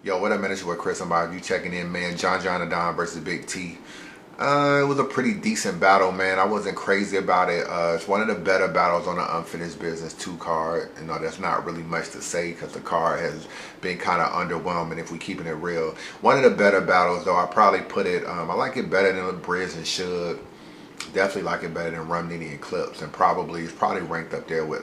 Yo, what up, man? It's your boy Chris. You checking in, man. John the Don versus Big T. It was a pretty decent battle, man. I wasn't crazy about it. It's one of the better battles on the Unfinished Business 2 card. You know, that's not really much to say because the card has been kind of underwhelming if we keeping it real. One of the better battles, though, I probably put it, I like it better than Briz and Suge. Definitely like it better than Rum Nitty and Clips, and it's probably ranked up there with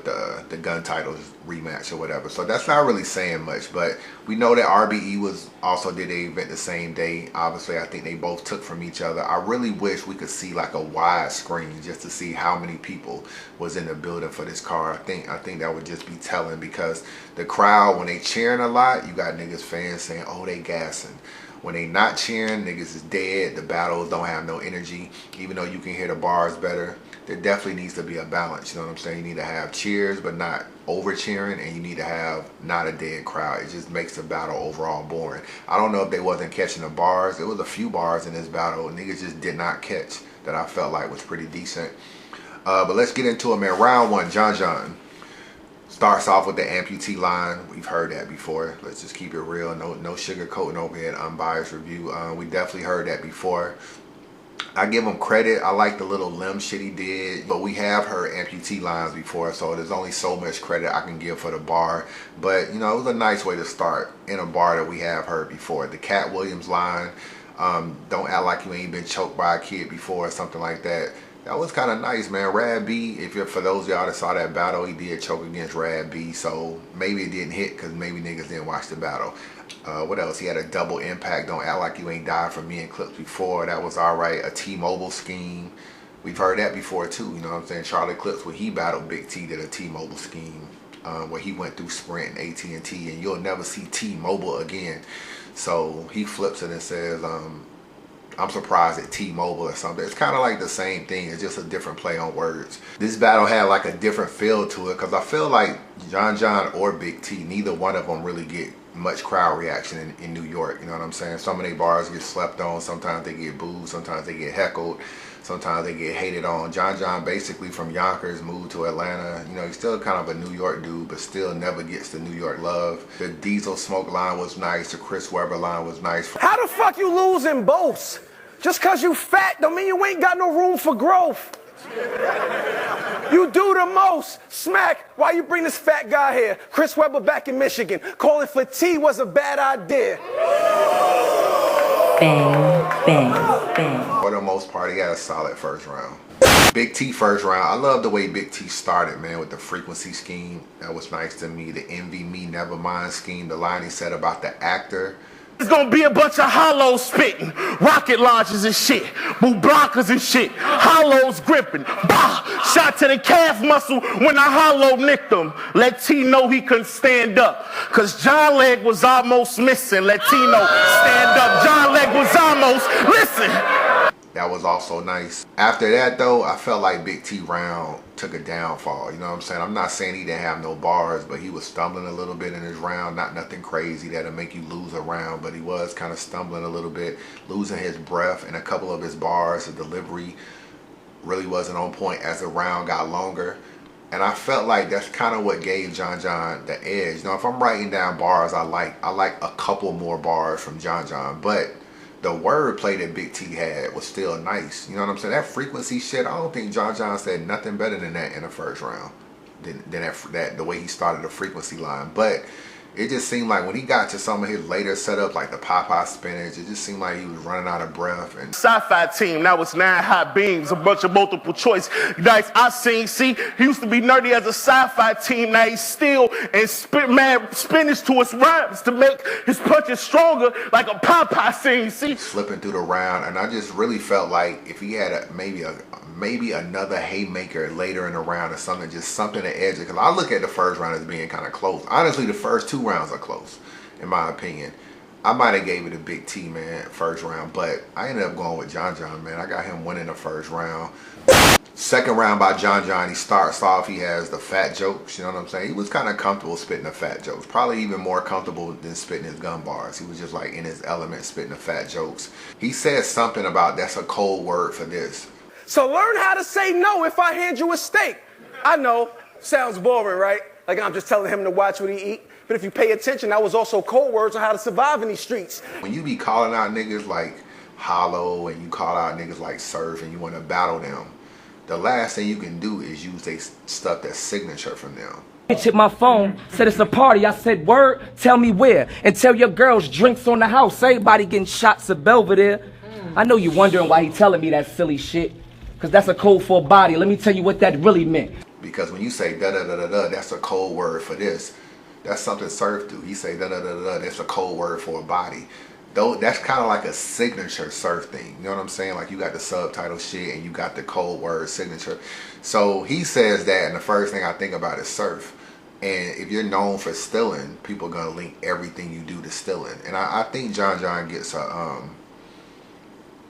the gun titles rematch or whatever. So that's not really saying much, but we know that RBE also did an event the same day. Obviously, I think they both took from each other. I really wish we could see like a wide screen just to see how many people was in the building for this card. I think that would just be telling, because the crowd, when they cheering a lot, you got niggas fans saying, oh, they gassing. When they not cheering, niggas is dead. The battles don't have no energy, even though you can hear the bars better. There definitely needs to be a balance, you know what I'm saying? You need to have cheers, but not over cheering, and you need to have not a dead crowd. It just makes the battle overall boring. I don't know if they wasn't catching the bars. There was a few bars in this battle, niggas just did not catch, that I felt like was pretty decent. But let's get into it, man. Round one, John starts off with the amputee line. We've heard that before. Let's just keep it real. No sugarcoating over here at Unbiased Review. We definitely heard that before. I give him credit. I like the little limb shit he did, but we have heard amputee lines before, so there's only so much credit I can give for the bar. But, you know, it was a nice way to start in a bar that we have heard before. The Cat Williams line, don't act like you ain't been choked by a kid before or something like that. That was kind of nice, man. Rad B, for those of y'all that saw that battle, he did choke against Rad B, so maybe it didn't hit because maybe niggas didn't watch the battle. What else? He had a double impact. Don't act like you ain't died from me and Clips before. That was all right. A T-Mobile scheme. We've heard that before too. You know what I'm saying? Charlie Clips, when he battled Big T, did a T-Mobile scheme where he went through Sprint and AT&T, and you'll never see T-Mobile again. So he flips it and says, I'm surprised at T-Mobile or something. It's kind of like the same thing. It's just a different play on words. This battle had like a different feel to it because I feel like John or Big T, neither one of them really get much crowd reaction in New York. You know what I'm saying? Some of their bars get slept on. Sometimes they get booed. Sometimes they get heckled. Sometimes they get hated on. John basically from Yonkers moved to Atlanta. You know, he's still kind of a New York dude, but still never gets the New York love. The Diesel Smoke line was nice. The Chris Webber line was nice. How the fuck you losing both? Just cause you fat don't mean you ain't got no room for growth. You do the most. Smack, why you bring this fat guy here? Chris Webber back in Michigan. Calling for T was a bad idea. Bang, bang, bang. For the most part, he had a solid first round. Big T first round. I love the way Big T started, man, with the frequency scheme. That was nice to me. The envy me, never mind scheme. The line he said about the actor. It's gonna be a bunch of hollows spitting, rocket launchers and shit, boot blockers and shit, hollows gripping, bah! Shot to the calf muscle when I hollow nicked him. Let T know he couldn't stand up, cause John leg was almost missing. Let T know, stand up, John leg was almost, listen. That was also nice. After that though, I felt like Big T round took a downfall. You know what I'm saying? I'm not saying he didn't have no bars, but he was stumbling a little bit in his round. Not nothing crazy that'll make you lose a round, but he was kind of stumbling a little bit, losing his breath in a couple of his bars. The delivery really wasn't on point as the round got longer. And I felt like that's kind of what gave John the edge. You know, if I'm writing down bars I like a couple more bars from John, but the wordplay that Big T had was still nice. You know what I'm saying? That frequency shit, I don't think John said nothing better than that in the first round. Than that the way he started the frequency line. But it just seemed like when he got to some of his later setups, like the Popeye spinach, it just seemed like he was running out of breath. And Sci-fi team, that was 9 hot beams, a bunch of multiple choice. Nice, I seen, see, he used to be nerdy as a sci-fi team, now he's still and spit mad spinach to his rhymes to make his punches stronger like a Popeye scene, see. Slipping through the round, and I just really felt like if he had maybe another haymaker later in the round or something, just something to edge it. Because I look at the first round as being kind of close. Honestly, the first 2 rounds are close, in my opinion. I might have gave it a Big T, man, first round, but I ended up going with John, man. I got him winning the first round. Second round by John, he starts off, he has the fat jokes, you know what I'm saying? He was kind of comfortable spitting the fat jokes. Probably even more comfortable than spitting his gun bars. He was just like in his element spitting the fat jokes. He said something about that's a cold word for this. So learn how to say no if I hand you a steak. I know, sounds boring, right? Like I'm just telling him to watch what he eat. But if you pay attention, that was also code words on how to survive in these streets. When you be calling out niggas like Hollow and you call out niggas like Surf and you want to battle them, the last thing you can do is use they stuff that's signature from them. Bitch hit my phone, said it's a party. I said, word, tell me where. And tell your girls drinks on the house. Everybody getting shots of Belvedere. I know you wondering why he telling me that silly shit. Because that's a code for a body. Let me tell you what that really meant. Because when you say da-da-da-da-da, that's a code word for this. That's something Surf do. He say da-da-da-da-da, that's a code word for a body. Though that's kind of like a signature Surf thing. You know what I'm saying? Like you got the subtitle shit and you got the code word signature. So he says that and the first thing I think about is Surf. And if you're known for stealing, people are gonna link everything you do to stealing. And I think John gets a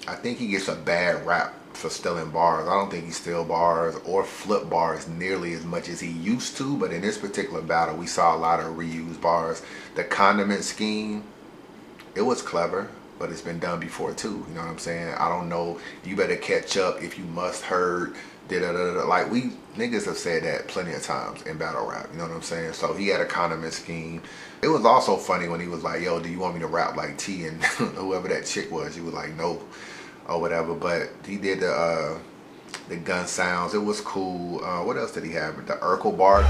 I think he gets a bad rap for stealing bars. I don't think he steals bars or flip bars nearly as much as he used to, but in this particular battle we saw a lot of reused bars. The condiment scheme, it was clever, but it's been done before too. You know what I'm saying? I don't know. You better catch up if you must heard. Like we niggas have said that plenty of times in battle rap. You know what I'm saying? So he had a condiment scheme. It was also funny when he was like, "Yo, do you want me to rap like T?" And whoever that chick was, he was like, "No," or whatever. But he did the gun sounds. It was cool. What else did he have? The Urkel bar.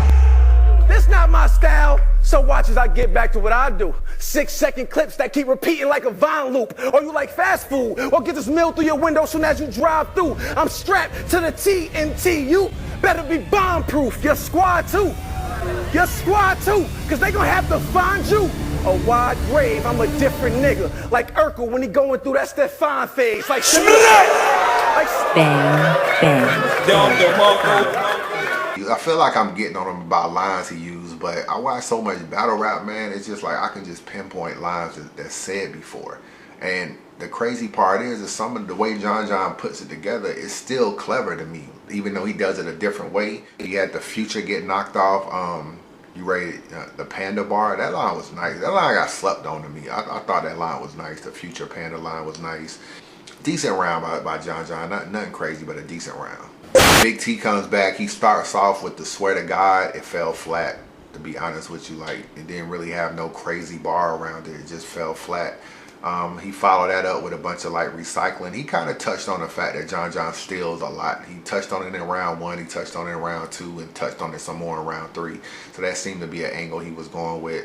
This not my style. So watch as I get back to what I do. 6-second clips that keep repeating like a Vine loop. Or you like fast food. Or get this meal through your window soon as you drive through. I'm strapped to the TNT. You better be bomb proof. Your squad too. Your squad too. Cause they gonna have to find you a wide grave. I'm a different nigga. Like Urkel when he going through that Stefan phase. Like Bang. I feel like I'm getting on him about lines he used, but I watch so much battle rap, man. It's just like I can just pinpoint lines that's said before. And the crazy part is some of the way John puts it together is still clever to me, even though he does it a different way. He had the Future get knocked off. You rated the Panda bar. That line was nice. That line got slept on to me. I thought that line was nice. The Future Panda line was nice. Decent round by John. Nothing crazy, but a decent round. Big T comes back. He starts off with the swear to God. It fell flat, to be honest with you. Like, it didn't really have no crazy bar around it. It just fell flat. He followed that up with a bunch of like recycling. He kind of touched on the fact that John steals a lot. He touched on it in round 1. He touched on it in round 2 and touched on it some more in round 3. So that seemed to be an angle he was going with.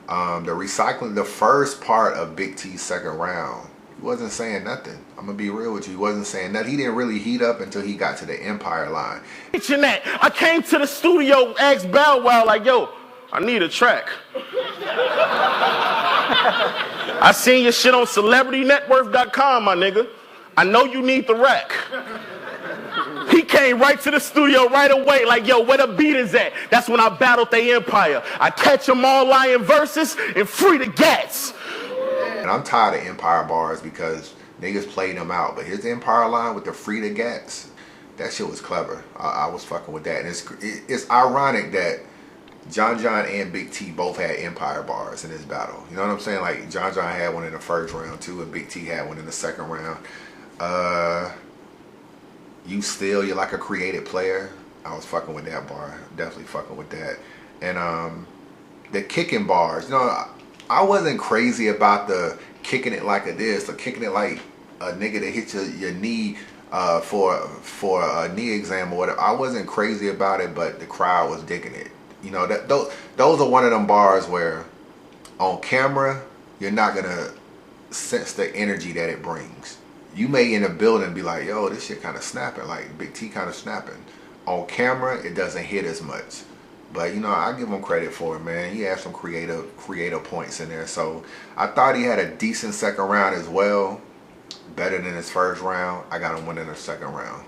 The recycling, the first part of Big T's second round, he wasn't saying nothing. I'm gonna be real with you. He wasn't saying nothing. He didn't really heat up until he got to the Empire line. That. I came to the studio, asked Bow Wow, like, yo, I need a track. I seen your shit on CelebrityNetworth.com, my nigga. I know you need the rack. He came right to the studio right away, like, yo, where the beat is at? That's when I battled the Empire. I catch them all lying verses and free the gats. And I'm tired of Empire bars because niggas played them out. But his Empire line with the free the gats, that shit was clever. I was fucking with that. And it's ironic that John and Big T both had Empire bars in this battle. You know what I'm saying? Like, John had one in the first round too, and Big T had one in the second round. You still, you're like a creative player. I was fucking with that bar. Definitely fucking with that. And the kicking bars, you know, I wasn't crazy about the kicking it like a this or kicking it like a nigga that hit your knee for a knee exam or whatever. I wasn't crazy about it, but the crowd was digging it. You know, those are one of them bars where on camera you're not gonna sense the energy that it brings. You may in a building be like, yo, this shit kind of snapping, like Big T kind of snapping. On camera, it doesn't hit as much. But, you know, I give him credit for it, man. He had some creative points in there. So I thought he had a decent second round as well. Better than his first round. I got him winning the second round.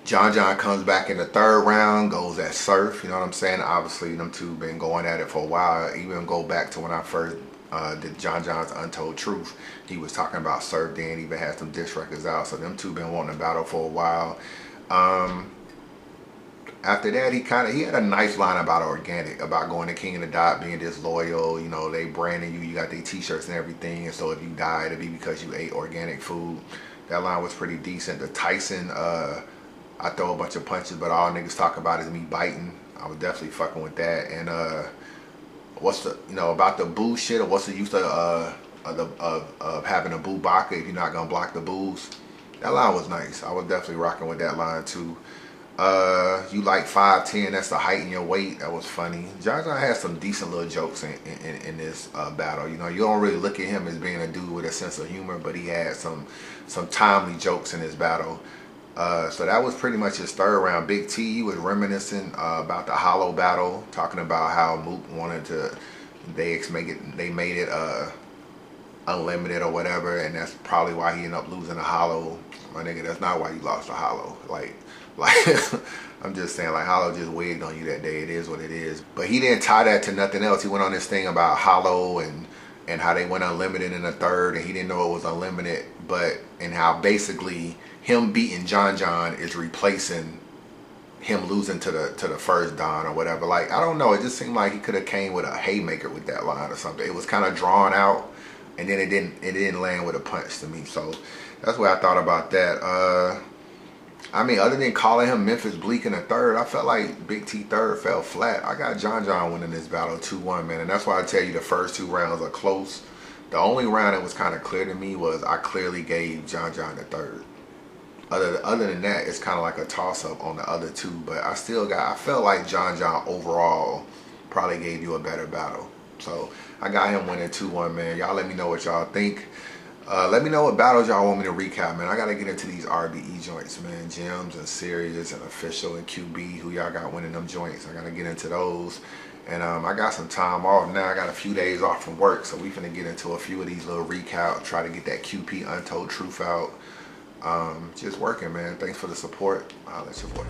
John comes back in the third round, goes at Surf. You know what I'm saying? Obviously, them two been going at it for a while. Even go back to when I first did John's Untold Truth. He was talking about Surf then. Even had some diss records out. So them two been wanting to battle for a while. After that, he had a nice line about organic, about going to King of the Dot, being disloyal. You know, they branding you. You got their t-shirts and everything. And so if you die, it'll be because you ate organic food. That line was pretty decent. The Tyson, I throw a bunch of punches, but all niggas talk about is me biting. I was definitely fucking with that. And what's the, you know, about the boo shit, or what's the use of having a boo baka if you're not gonna block the boos? That line was nice. I was definitely rocking with that line too. You like 5'10", that's the height in your weight. That was funny. John had some decent little jokes in this battle. You know, you don't really look at him as being a dude with a sense of humor, but he had some timely jokes in his battle. So that was pretty much his third round. Big T, he was reminiscing about the Hollow battle, talking about how Mook wanted to, they made it unlimited or whatever, and that's probably why he ended up losing the Hollow. My nigga, that's not why you lost the Hollow. Like I'm just saying, like, Hollow just wigged on you that day. It is what it is. But he didn't tie that to nothing else. He went on this thing about Hollow and how they went unlimited in the third, and he didn't know it was unlimited, and how basically him beating John is replacing him losing to the first Don or whatever. Like, I don't know. It just seemed like he could have came with a haymaker with that line or something. It was kind of drawn out, and then it didn't land with a punch to me. So that's what I thought about that. I mean, other than calling him Memphis Bleak in the third, I felt like Big T third fell flat. I got John winning this battle 2-1, man. And that's why I tell you the first 2 rounds are close. The only round that was kind of clear to me was I clearly gave John the third. Other than that, it's kind of like a toss-up on the other 2. But I felt like John overall probably gave you a better battle. So I got him winning 2-1, man. Y'all let me know what y'all think. Let me know what battles y'all want me to recap, man. I gotta get into these RBE joints, man. Gems and Serious and Official and QB, who y'all got winning them joints. I gotta get into those. And I got some time off now. I got a few days off from work, so we finna get into a few of these little recaps, try to get that QP Untold Truth out. Just working, man. Thanks for the support. I'll let your boy.